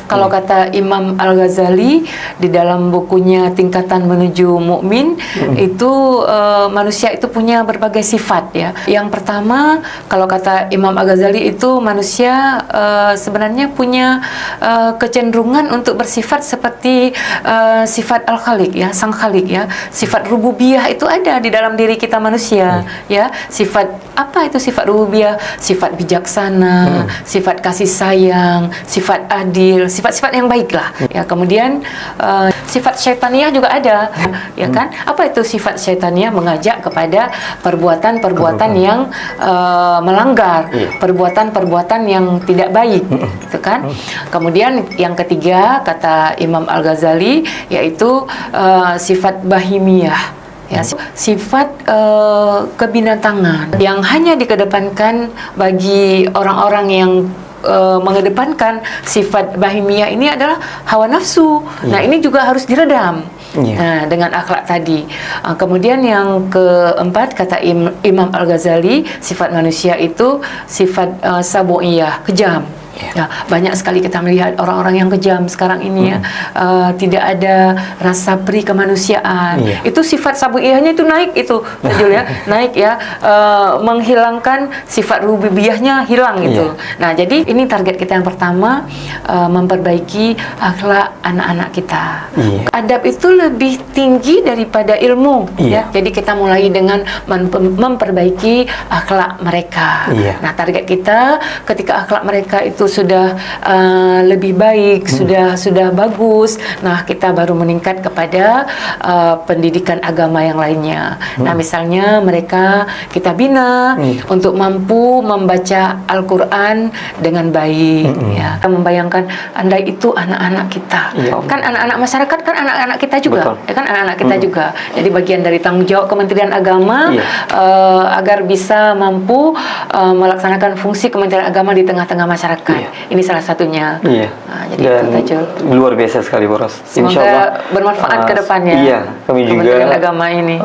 Kalau kata Imam Al-Ghazali di dalam bukunya Tingkatan Menuju Mukmin, itu manusia itu punya berbagai sifat ya. Yang pertama, kalau kata Imam Al-Ghazali itu manusia sebenarnya punya kecenderungan untuk bersifat seperti sifat Al-Khaliq ya, Sang Khalik ya. Sifat rububiyah itu ada di dalam diri kita manusia ya. Sifat apa itu sifat rububiyah? Sifat bijaksana, sifat kasih sayang, sifat adil, sifat-sifat yang baik lah ya. Kemudian sifat syaitaniah juga ada ya kan. Apa itu sifat syaitaniah? Mengajak kepada perbuatan-perbuatan yang melanggar, perbuatan-perbuatan yang tidak baik gitu kan. Kemudian yang ketiga kata Imam Al-Ghazali yaitu sifat bahimiyah ya, sifat kebinatangan yang hanya dikedepankan bagi orang-orang yang mengedepankan sifat bahimiyah ini adalah hawa nafsu. Nah, ini juga harus diredam. Nah, dengan akhlak tadi. Kemudian yang keempat kata Imam Al-Ghazali, sifat manusia itu sifat sabu'iyah, kejam. Ya, banyak sekali kita melihat orang-orang yang kejam sekarang ini ya, tidak ada rasa peri kemanusiaan. Itu sifat sabuiyahnya itu naik itu, Jul ya, naik ya, menghilangkan sifat rububiyahnya hilang itu. Nah, jadi ini target kita yang pertama, memperbaiki akhlak anak-anak kita. Adab itu lebih tinggi daripada ilmu ya. Jadi kita mulai dengan memperbaiki akhlak mereka. Nah, target kita ketika akhlak mereka itu sudah lebih baik, sudah bagus. Nah, kita baru meningkat kepada pendidikan agama yang lainnya. Nah, misalnya mereka kita bina untuk mampu membaca Al-Quran dengan baik ya. Kita membayangkan andai itu anak-anak kita. Kan anak-anak masyarakat kan anak-anak kita juga. Ya kan anak-anak kita juga. Jadi bagian dari tanggung jawab Kementerian Agama agar bisa mampu melaksanakan fungsi Kementerian Agama di tengah-tengah masyarakat. Ini salah satunya. Nah, jadi itu luar biasa sekali, Boros. Semoga bermanfaat ke depannya. Kami juga Kementerian Agama ini.